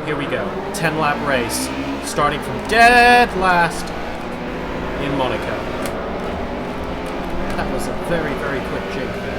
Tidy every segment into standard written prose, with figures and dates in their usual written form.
here we go. 10-lap race, starting from dead last in Monaco. That was a very, very quick jig there.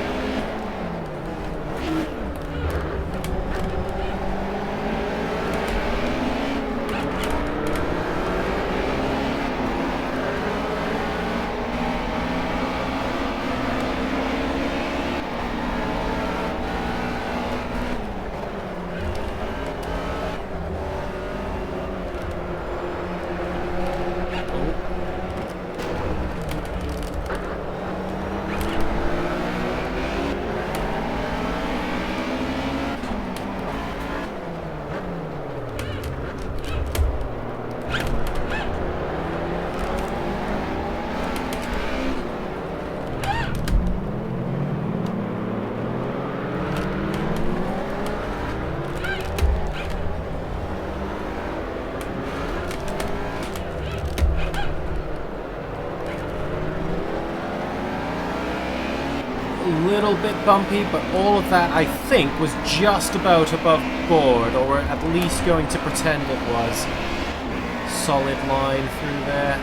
Little bit bumpy, but all of that I think was just about above board, or we're at least going to pretend it was. Solid line through there.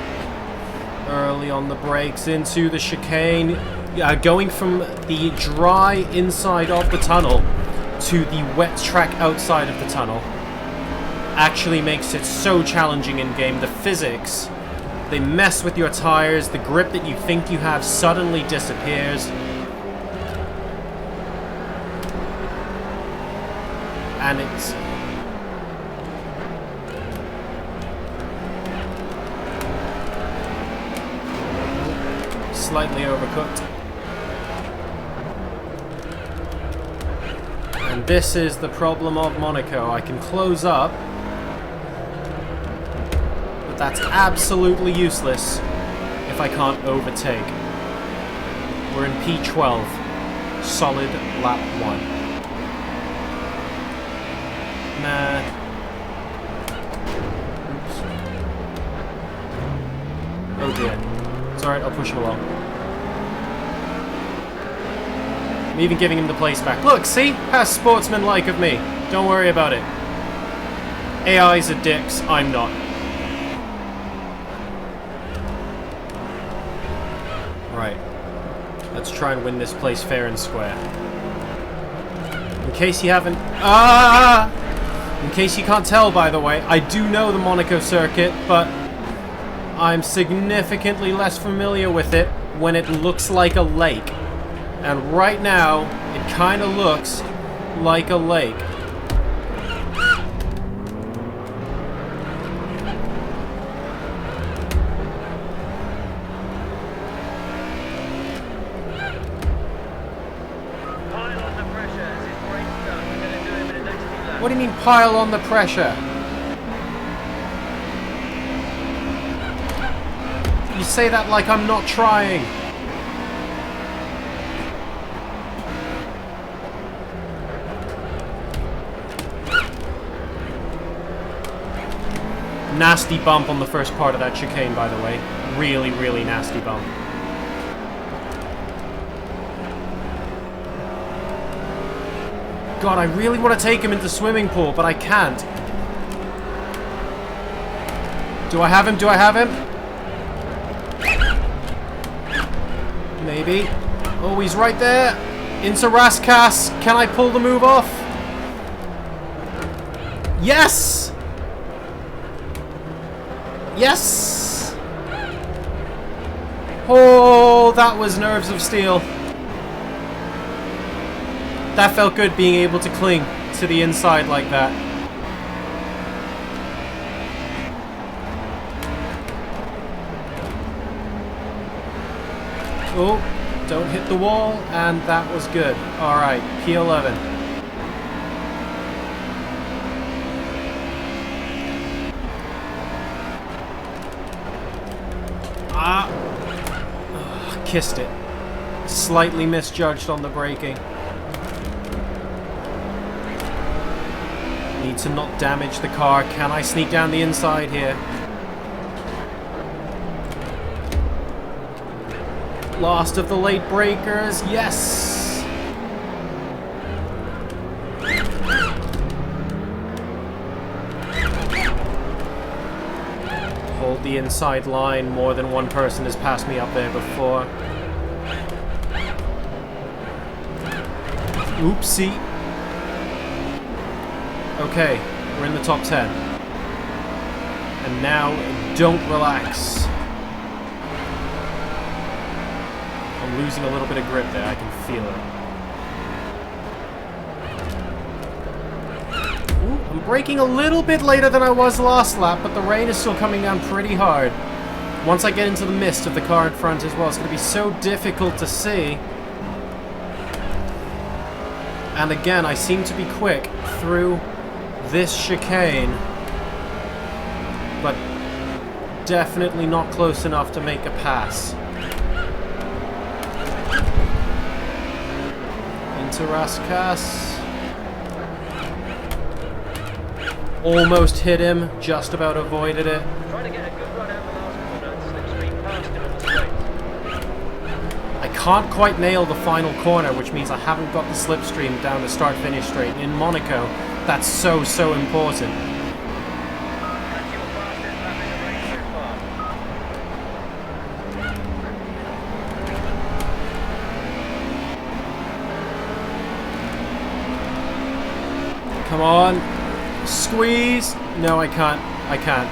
Early on the brakes into the chicane. Going from the dry inside of the tunnel to the wet track outside of the tunnel actually makes it so challenging in game. The physics, they mess with your tires, the grip that you think you have suddenly disappears. And it's slightly overcooked. And this is the problem of Monaco. I can close up, but that's absolutely useless if I can't overtake. We're in P12, solid lap 1. Nah. Oops. Oh dear. It's alright, I'll push him along. I'm even giving him the place back. Look, see? How sportsmanlike of me. Don't worry about it. AIs are dicks, I'm not. Right. Let's try and win this place fair and square. In case you haven't... In case you can't tell, by the way, I do know the Monaco circuit, but I'm significantly less familiar with it when it looks like a lake. And right now, it kind of looks like a lake. What do you mean, pile on the pressure? You say that like I'm not trying. Nasty bump on the first part of that chicane, by the way. Really, really nasty bump. God, I really want to take him into swimming pool, but I can't. Do I have him? Do I have him? Maybe. Oh, he's right there. Into Raskas. Can I pull the move off? Yes! Yes! Oh, that was nerves of steel. That felt good, being able to cling to the inside like that. Oh, don't hit the wall, and that was good. Alright, P11. Kissed it. Slightly misjudged on the braking. Need to not damage the car. Can I sneak down the inside here? Last of the late breakers. Yes! hold the inside line. More than one person has passed me up there before. Oopsie. Okay, we're in the top 10. And now, don't relax. I'm losing a little bit of grip there, I can feel it. Ooh, I'm braking a little bit later than I was last lap, but the rain is still coming down pretty hard. Once I get into the mist of the car in front as well, it's going to be so difficult to see. And again, I seem to be quick through this chicane, but definitely not close enough to make a pass. Into Raskas. Almost hit him, just about avoided it. Trying to get a good run out the last corner and slipstream past him on the straight. I can't quite nail the final corner, which means I haven't got the slipstream down the start-finish straight. In Monaco, that's so important. That's your fastest lap in the race so far. Come on. Squeeze. No, I can't. I can't.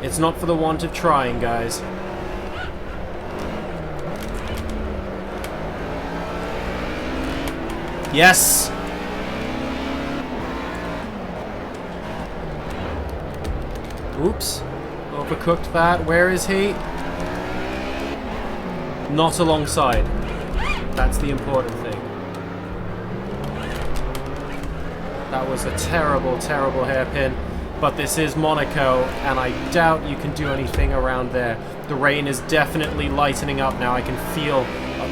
It's not for the want of trying, guys. Yes! Oops. Overcooked that. Where is he? Not alongside. That's the important thing. That was a terrible hairpin. But this is Monaco, and I doubt you can do anything around there. The rain is definitely lightening up now. I can feel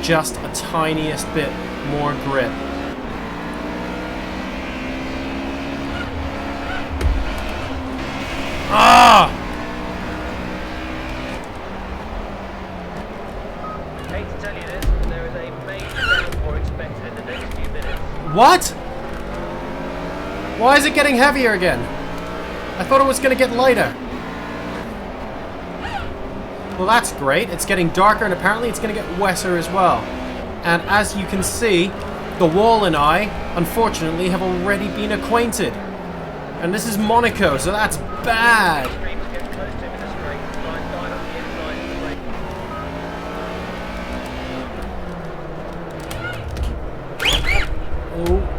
just a tiniest bit more grip. Ah! Hate to tell you this, but there is a major downpour expected in the next few minutes. What? Why is it getting heavier again? I thought it was going to get lighter. Well, that's great. It's getting darker, and apparently it's going to get wetter as well. And as you can see, the wall and I, unfortunately, have already been acquainted. And this is Monaco, so that's bad. Streams get close to him in the straight. Line on the inside of the straight. Oh.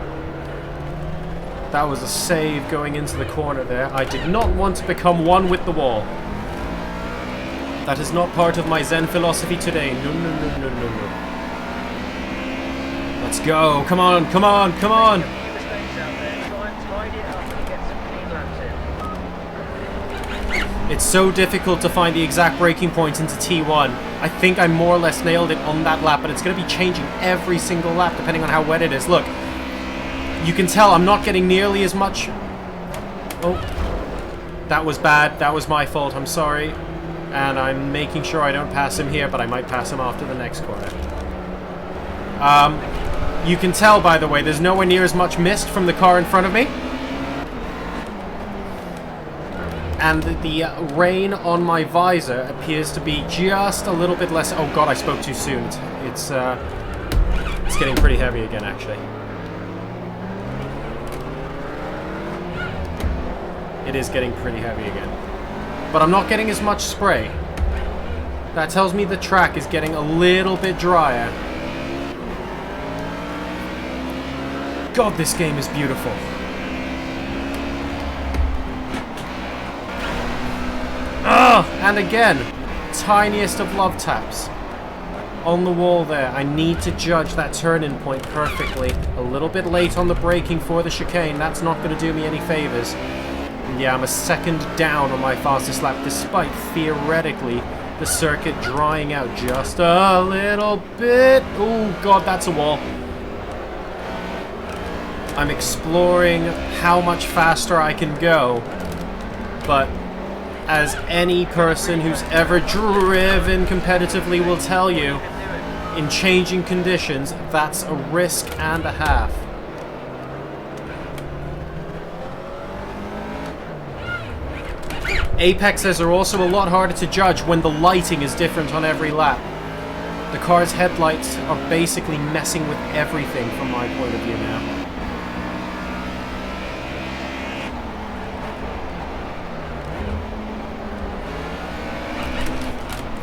That was a save going into the corner there. I did not want to become one with the wall. That is not part of my Zen philosophy today. No. Let's go. Come on, come on, come on. A few mistakes out there. Try and tidy it up and get some clean laps in. It's so difficult to find the exact braking point into T1. I think I more or less nailed it on that lap, but it's going to be changing every single lap depending on how wet it is. Look. You can tell I'm not getting nearly as much... Oh. That was bad. That was my fault. I'm sorry. And I'm making sure I don't pass him here, but I might pass him after the next corner. You can tell, by the way, there's nowhere near as much mist from the car in front of me. And the rain on my visor appears to be just a little bit less... Oh god, I spoke too soon. It's getting pretty heavy again, actually. It is getting pretty heavy again. But I'm not getting as much spray. That tells me the track is getting a little bit drier. God, this game is beautiful. Ugh! And again, tiniest of love taps. On the wall there. I need to judge that turn-in point perfectly. A little bit late on the braking for the chicane. That's not going to do me any favors. Yeah, I'm a second down on my fastest lap, despite, theoretically, the circuit drying out just a little bit. Oh, God, that's a wall. I'm exploring how much faster I can go, but as any person who's ever driven competitively will tell you, in changing conditions, that's a risk and a half. Apexes are also a lot harder to judge when the lighting is different on every lap. The car's headlights are basically messing with everything from my point of view now.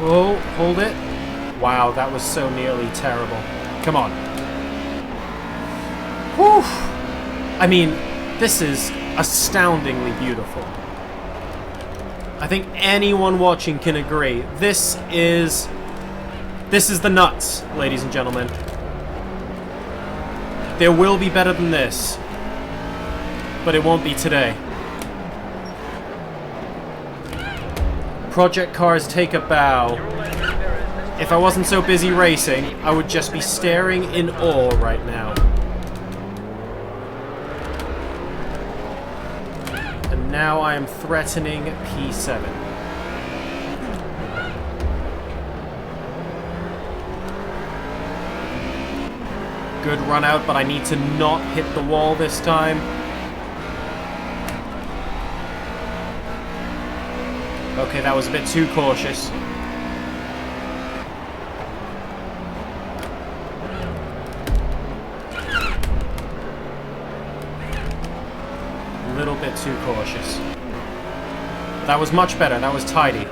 Oh, hold it. Wow, that was so nearly terrible. Come on. Whew. I mean, this is astoundingly beautiful. I think anyone watching can agree. This is the nuts, ladies and gentlemen. There will be better than this, but it won't be today. Project cars take a bow. If I wasn't so busy racing, I would just be staring in awe right now. And now I am threatening P7. Good run out, but I need to not hit the wall this time. Okay, that was a bit too cautious. A little bit too cautious. That was much better. That was tidy.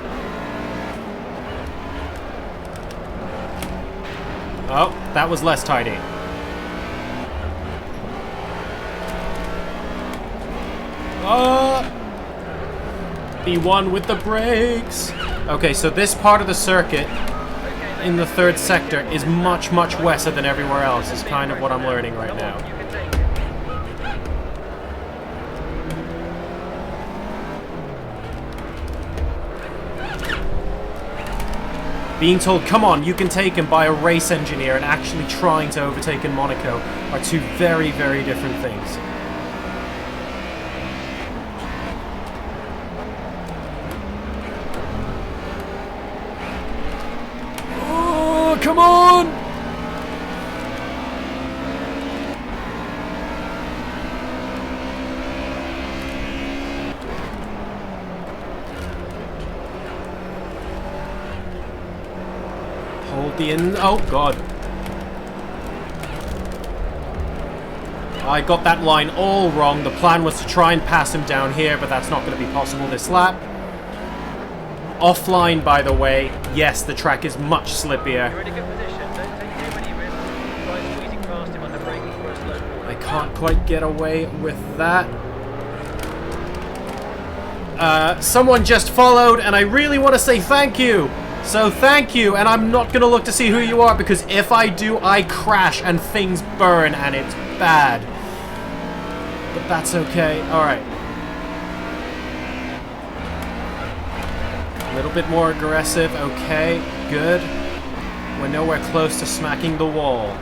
Oh, that was less tidy. B1 with the brakes. Okay, so this part of the circuit in the third sector is much, much wetter than everywhere else, is kind of what I'm learning right now. Being told, come on, you can take him by a race engineer and actually trying to overtake in Monaco are two very, very different things. Come on! Hold the in. Oh, God. I got that line all wrong. The plan was to try and pass him down here, but that's not going to be possible this lap. Offline, by the way, yes, the track is much slippier. You're in a good position. Don't take too many risks. Try squeezing past him on the braking for a slow corner. I can't quite get away with that. Someone just followed, and I really want to say thank you. So thank you, and I'm not going to look to see who you are, because if I do, I crash and things burn, and it's bad. But that's okay. Alright. A little bit more aggressive. Okay, good. We're nowhere close to smacking the wall.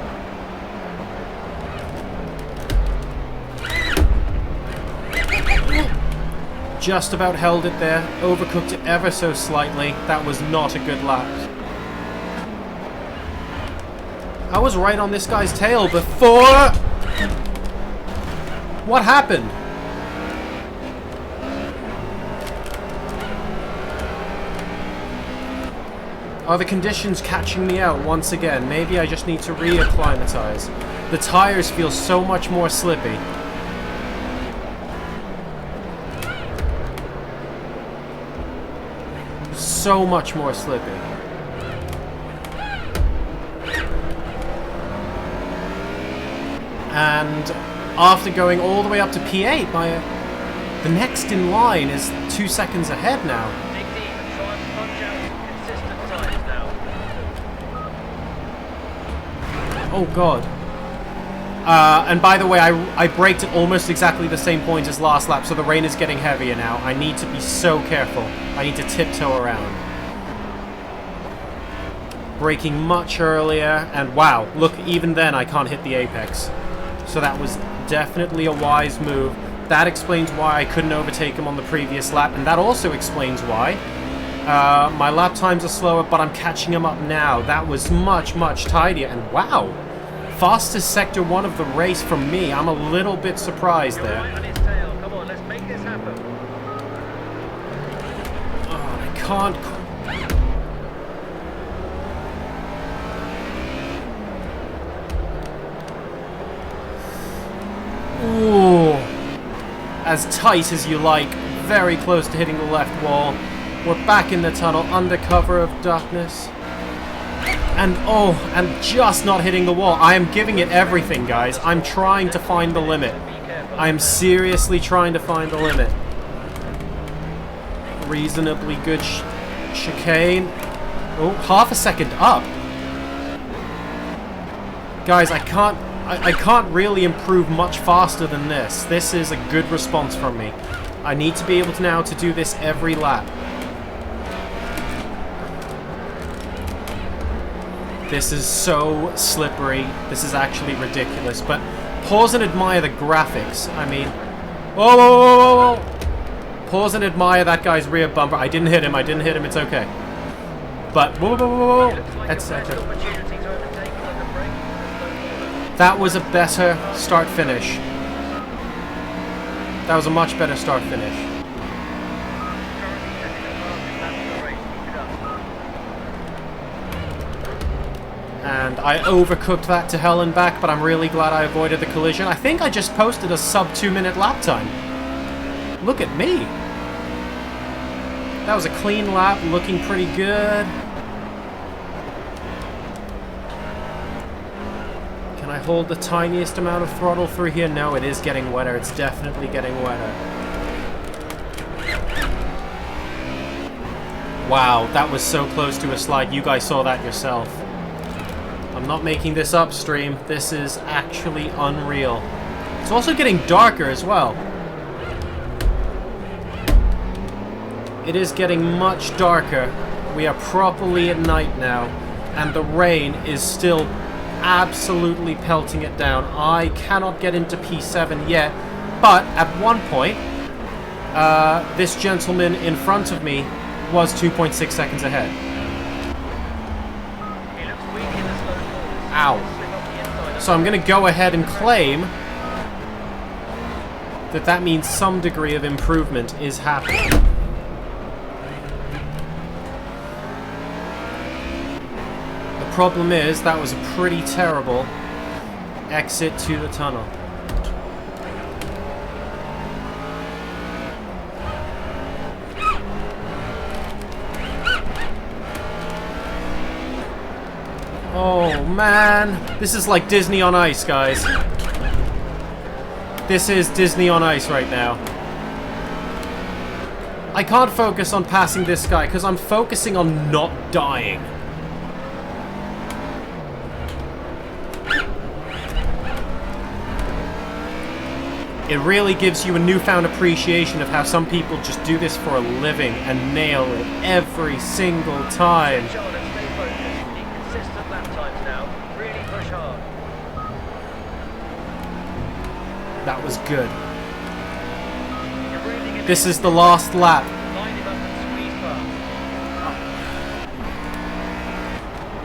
Just about held it there. Overcooked it ever so slightly. That was not a good lap. I was right on this guy's tail before... What happened? Are the conditions catching me out once again? Maybe I just need to reacclimatize. The tires feel so much more slippy. So much more slippy. And after going all the way up to P8, the next in line is 2 seconds ahead now. Dig deep and try and punch out consistent times now. Oh god. And by the way, I braked at almost exactly the same point as last lap, so the rain is getting heavier now. I need to be so careful. I need to tiptoe around. Braking much earlier, and wow, look, even then I can't hit the apex. So that was definitely a wise move. That explains why I couldn't overtake him on the previous lap, and that also explains why. My lap times are slower, but I'm catching him up now. That was much, much tidier, and wow! Fastest sector 1 of the race from me. I'm a little bit surprised You're there. right on his tail. Come on, let's make this happen. can't... Ooh. As tight as you like. Very close to hitting the left wall. We're back in the tunnel under cover of darkness. And oh, and just not hitting the wall. I am giving it everything, guys. I'm trying to find the limit. I am seriously trying to find the limit. Reasonably good chicane. Oh, half a second up. Guys, I can't really improve much faster than this. This is a good response from me. I need to be able to now to do this every lap. This is so slippery. This is actually ridiculous. But pause and admire the graphics. I mean, whoa, whoa, whoa, whoa, whoa. Pause and admire that guy's rear bumper. I didn't hit him. I didn't hit him. It's okay. But whoa, whoa, whoa, whoa. Etc. That was a better start-finish. That was a much better start-finish. And I overcooked that to hell and back, but I'm really glad I avoided the collision. I think I just posted a sub 2-minute lap time. Look at me. That was a clean lap, looking pretty good. Can I hold the tiniest amount of throttle through here? No, it is getting wetter. It's definitely getting wetter. Wow, that was so close to a slide. You guys saw that yourself. I'm not making this up, stream. This is actually unreal. It's also getting darker as well. It is getting much darker. We are properly at night now. And the rain is still absolutely pelting it down. I cannot get into P7 yet. But at one point, this gentleman in front of me was 2.6 seconds ahead. Ow. So I'm going to go ahead and claim that that means some degree of improvement is happening. The problem is that was a pretty terrible exit to the tunnel. Oh man, this is like Disney on Ice, guys. This is Disney on Ice right now. I can't focus on passing this guy because I'm focusing on not dying. It really gives you a newfound appreciation of how some people just do this for a living and nail it every single time. That was good. This is the last lap.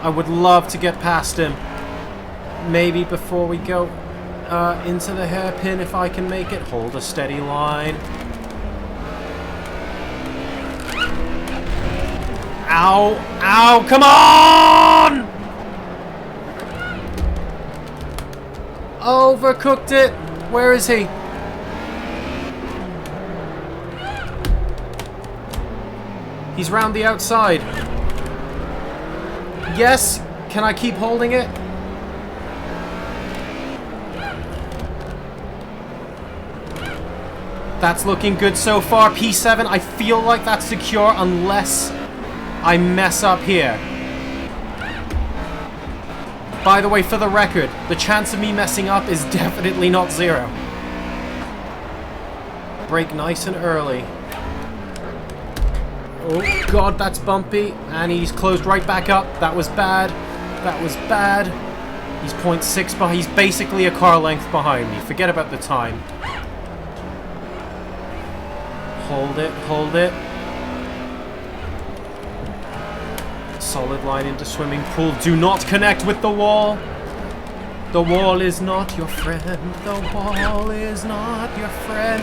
I would love to get past him. Maybe before we go into the hairpin, if I can make it. Hold a steady line. Ow! Ow! Come on! Overcooked it. Where is he? He's round the outside. Yes. Can I keep holding it? That's looking good so far. P7, I feel like that's secure unless I mess up here. By the way, for the record, the chance of me messing up is definitely not 0. Brake nice and early. Oh god, that's bumpy. And he's closed right back up. That was bad. That was bad. He's 0.6 behind. He's basically a car length behind me. Forget about the time. Hold it, hold it. Solid line into swimming pool. Do not connect with the wall. The wall is not your friend. The wall is not your friend.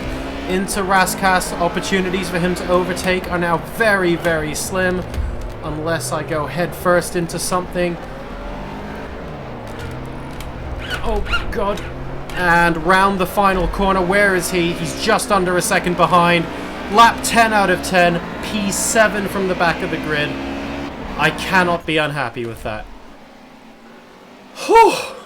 into Raskas, opportunities for him to overtake are now very, very slim. Unless I go head first into something. Oh, God. And round the final corner. Where is he? He's just under a second behind. Lap 10 out of 10. P7 from the back of the grid. I cannot be unhappy with that. Whew.